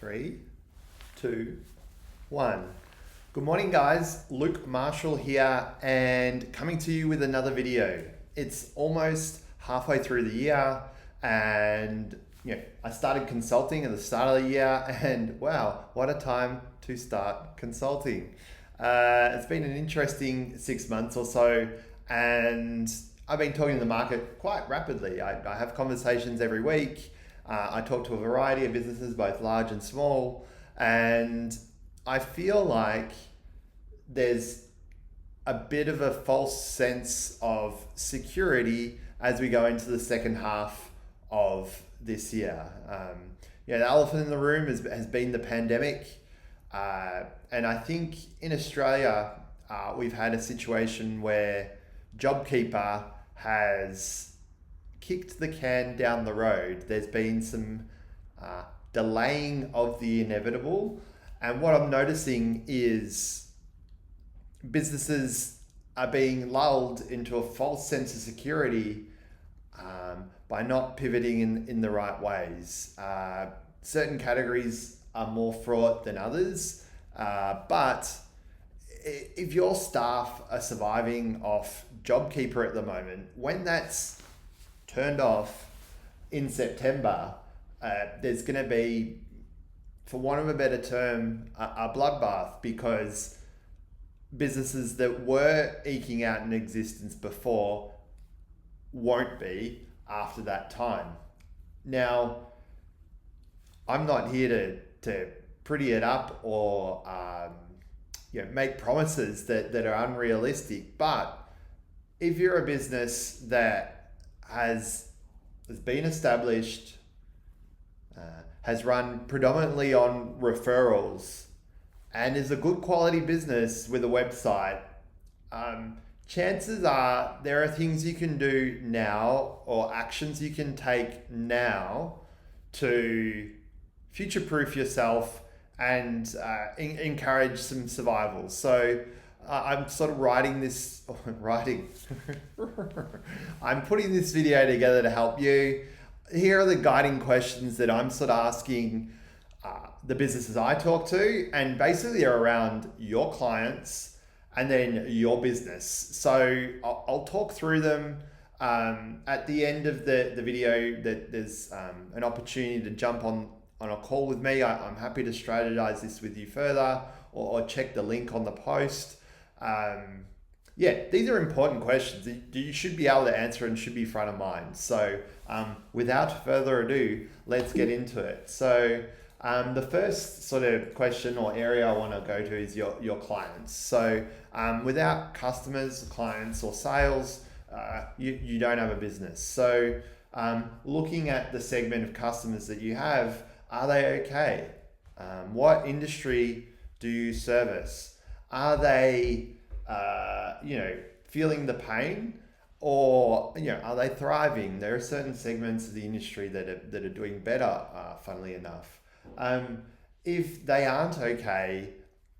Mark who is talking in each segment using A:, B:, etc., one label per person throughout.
A: Three, two, one. Good morning, guys. Luke Marshall here and coming to you with another video. It's almost halfway through the year and I started consulting at the start of the year and wow, what a time to start consulting. It's been an interesting 6 months or so and I've been talking to the market quite rapidly. I have conversations every week. I talk to a variety of businesses, both large and small, and I feel like there's a bit of a false sense of security as we go into the second half of this year. The elephant in the room has been the pandemic. And I think in Australia, we've had a situation where JobKeeper has kicked the can down the road. There's been some delaying of the inevitable. And what I'm noticing is businesses are being lulled into a false sense of security by not pivoting in the right ways. Certain categories are more fraught than others, but if your staff are surviving off JobKeeper at the moment, when that's turned off in September, there's going to be, for want of a better term, a bloodbath, because businesses that were eking out an existence before won't be after that time. Now, I'm not here to pretty it up or make promises that are unrealistic, but if you're a business that has been established, has run predominantly on referrals, and is a good quality business with a website, chances are there are things you can do now or actions you can take now to future-proof yourself and encourage some survival. So I'm sort of I'm putting this video together to help you. Here are the guiding questions that I'm sort of asking the businesses I talk to, and basically they're around your clients and then your business. So I'll talk through them. At the end of the video, that there's an opportunity to jump on a call with me. I'm happy to strategize this with you further, or check the link on the post. These are important questions that you should be able to answer and should be front of mind. So without further ado, let's get into it. So the first sort of question or area I want to go to is your clients. So without customers, clients, or sales, you don't have a business. So looking at the segment of customers that you have, are they okay? What industry do you service? Are they feeling the pain, or are they thriving? There are certain segments of the industry that are doing better, funnily enough. If they aren't okay,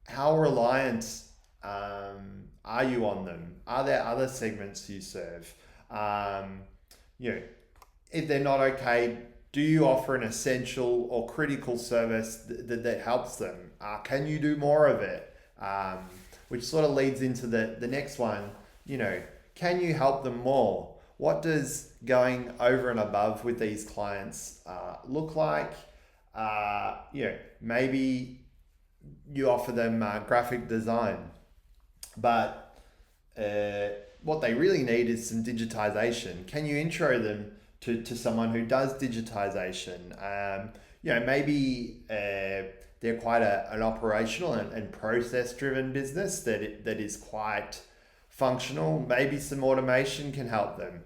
A: how reliant are you on them? Are there other segments you serve? If they're not okay, do you offer an essential or critical service that helps them? Can you do more of it? Which sort of leads into the next one. Can you help them more? What does going over and above with these clients look like? Maybe you offer them graphic design, but what they really need is some digitization. Can you intro them to someone who does digitization? Maybe they're quite an operational and process-driven business that is quite functional. Maybe some automation can help them.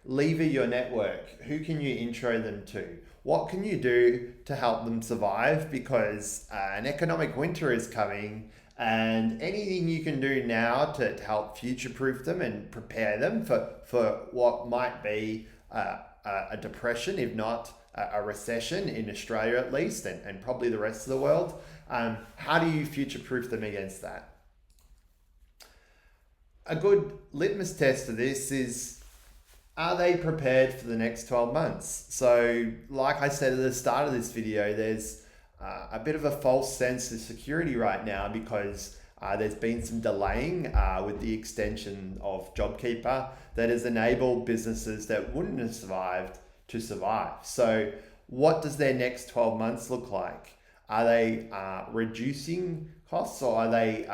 A: Lever your network. Who can you intro them to? What can you do to help them survive? Because an economic winter is coming, and anything you can do now to help future-proof them and prepare them for what might be a depression, if not a recession in Australia at least, and probably the rest of the world. How do you future-proof them against that? A good litmus test of this is, are they prepared for the next 12 months? So like I said at the start of this video, there's a bit of a false sense of security right now because there's been some delaying with the extension of JobKeeper that has enabled businesses that wouldn't have survived to survive. So what does their next 12 months look like? Are they reducing costs, or are they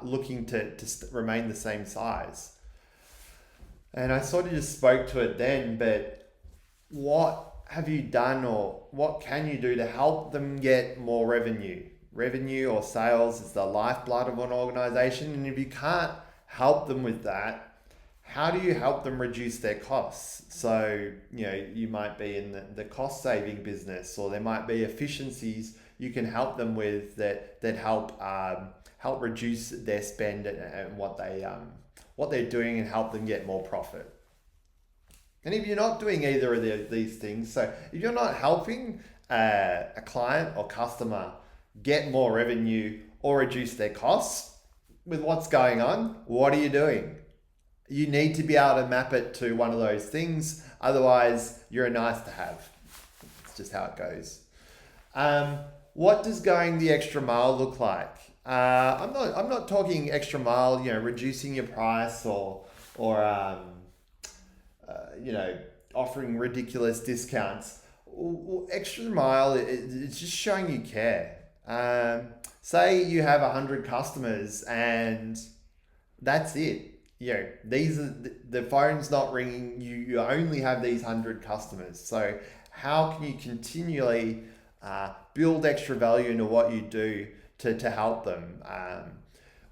A: looking to remain the same size? And I sort of just spoke to it then, but what have you done, or what can you do to help them get more revenue? Revenue or sales is the lifeblood of an organization. And if you can't help them with that, how do you help them reduce their costs? So, you might be in the cost saving business, or there might be efficiencies you can help them with that help reduce their spend and what they're doing, and help them get more profit. And if you're not doing either of these things, so if you're not helping a client or customer get more revenue or reduce their costs with what's going on, what are you doing? You need to be able to map it to one of those things. Otherwise, you're a nice to have. It's just how it goes. What does going the extra mile look like? I'm not talking extra mile, reducing your price or offering ridiculous discounts. Extra mile, it's just showing you care. Say you have 100 customers and that's it. These are the phone's not ringing. You only have these 100 customers. So how can you continually build extra value into what you do to help them?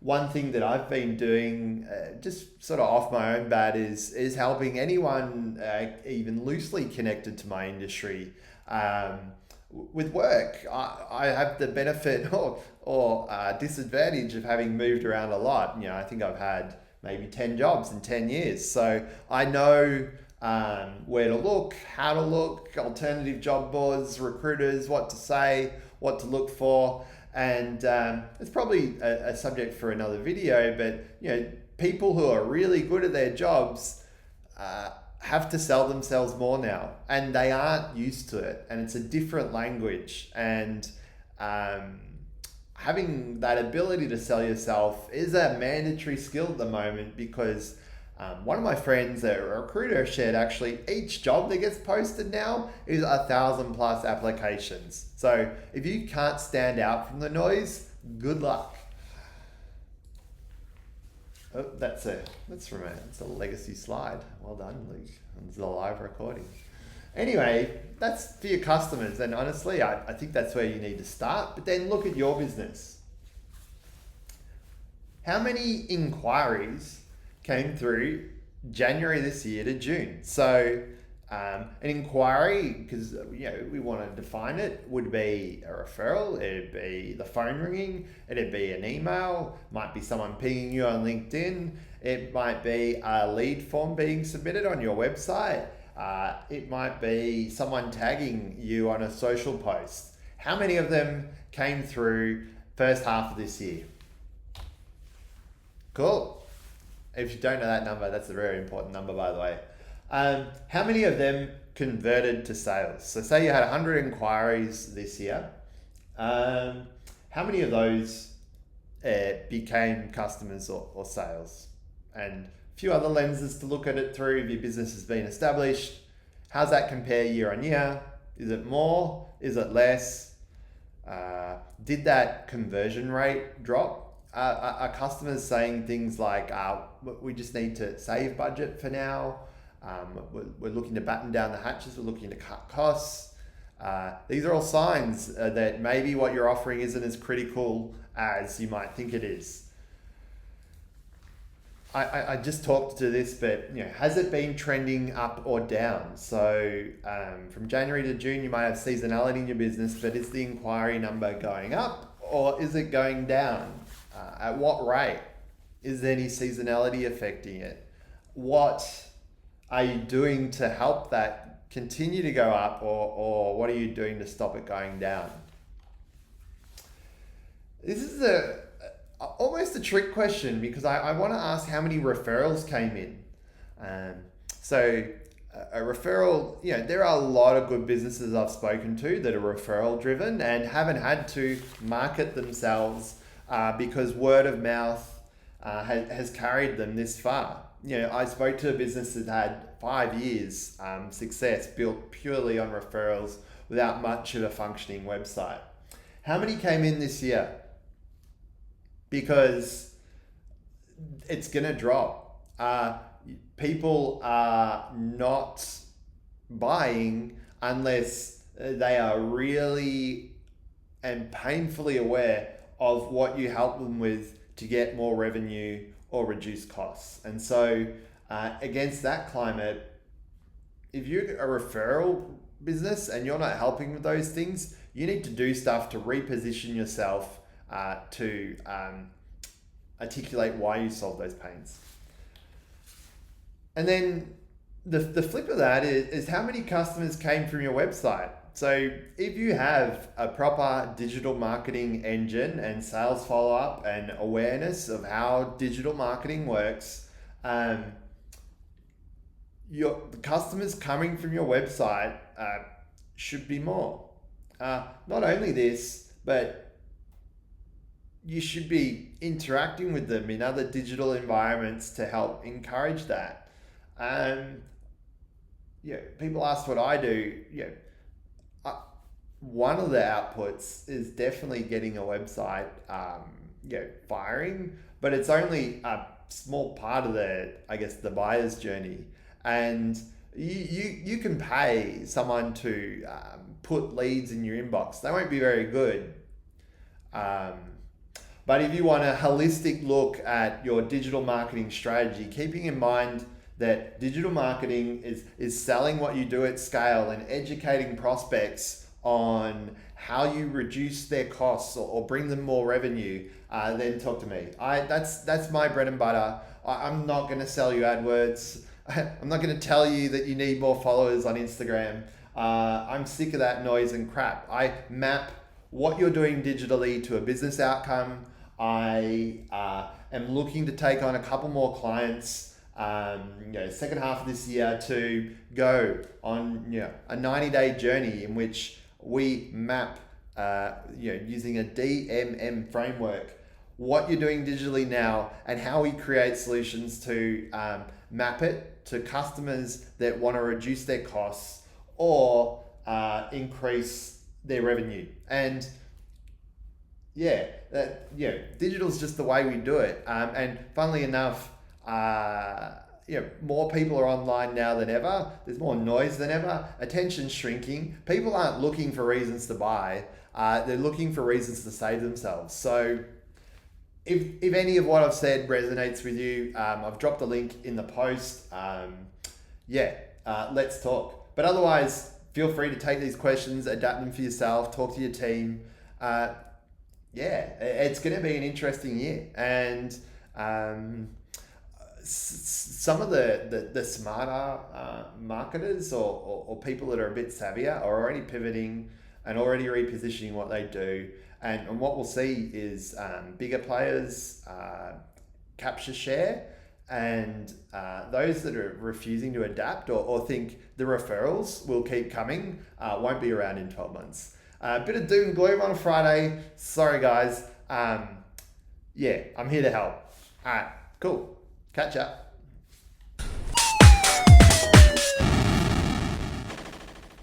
A: One thing that I've been doing, just sort of off my own bat, is helping anyone even loosely connected to my industry with work. I have the benefit or disadvantage of having moved around a lot. I think I've had maybe 10 jobs in 10 years. So I know where to look, how to look, alternative job boards, recruiters, what to say, what to look for. And it's probably a subject for another video, but people who are really good at their jobs have to sell themselves more now, and they aren't used to it, and it's a different language. And having that ability to sell yourself is a mandatory skill at the moment, because one of my friends, a recruiter, shared actually each job that gets posted now is 1,000+ applications. So if you can't stand out from the noise, good luck. Oh, that's a legacy slide. Well done, Luke. It's a live recording. Anyway, that's for your customers, and honestly, I think that's where you need to start. But then look at your business. How many inquiries came through January this year to June? So an inquiry, because we want to define it, would be a referral, it'd be the phone ringing, it'd be an email, might be someone pinging you on LinkedIn, it might be a lead form being submitted on your website, it might be someone tagging you on a social post. How many of them came through first half of this year? Cool. If you don't know that number, that's a very important number, by the way. How many of them converted to sales? So say you had 100 inquiries this year. How many of those became customers or sales? And a few other lenses to look at it through. If your business has been established, how's that compare year on year? Is it more? Is it less? Did that conversion rate drop? Are customers saying things like, we just need to save budget for now? We're looking to batten down the hatches. We're looking to cut costs. These are all signs that maybe what you're offering isn't as critical as you might think it is. I just talked to this, but has it been trending up or down? So from January to June, you might have seasonality in your business, but is the inquiry number going up or is it going down? At what rate? Is there any seasonality affecting it? What are you doing to help that continue to go up, or what are you doing to stop it going down? This is almost a trick question, because I want to ask how many referrals came in. So a referral, there are a lot of good businesses I've spoken to that are referral driven and haven't had to market themselves because word of mouth has carried them this far. I spoke to a business that had 5 years success built purely on referrals without much of a functioning website. How many came in this year? Because it's going to drop. People are not buying unless they are really and painfully aware of what you help them with to get more revenue or reduce costs. And so against that climate, if you're a referral business and you're not helping with those things, you need to do stuff to reposition yourself to articulate why you solve those pains. And then the flip of that is how many customers came from your website. So if you have a proper digital marketing engine and sales follow-up and awareness of how digital marketing works, the customers coming from your website should be more. Not only this, but you should be interacting with them in other digital environments to help encourage that. People ask what I do. One of the outputs is definitely getting a website, firing, but it's only a small part of the buyer's journey. And you can pay someone to put leads in your inbox. They won't be very good. But if you want a holistic look at your digital marketing strategy, keeping in mind that digital marketing is selling what you do at scale and educating prospects on how you reduce their costs or bring them more revenue, then talk to me. That's my bread and butter. I'm not going to sell you AdWords. I'm not going to tell you that you need more followers on Instagram. I'm sick of that noise and crap. I map what you're doing digitally to a business outcome. I am looking to take on a couple more clients second half of this year to go on a 90-day journey in which we map using a DMM framework what you're doing digitally now and how we create solutions to map it to customers that want to reduce their costs or increase their revenue. And digital's just the way we do it. And funnily enough, more people are online now than ever. There's more noise than ever. Attention's shrinking. People aren't looking for reasons to buy. They're looking for reasons to save themselves. So if any of what I've said resonates with you, I've dropped a link in the post. Let's talk. But otherwise, feel free to take these questions, adapt them for yourself, talk to your team. It's going to be an interesting year. And some of the smarter marketers or people that are a bit savvier are already pivoting and already repositioning what they do. And what we'll see is bigger players capture share, and those that are refusing to adapt or think the referrals will keep coming won't be around in 12 months. A bit of doom and gloom on a Friday. Sorry, guys. I'm here to help. All right, cool. Catch up.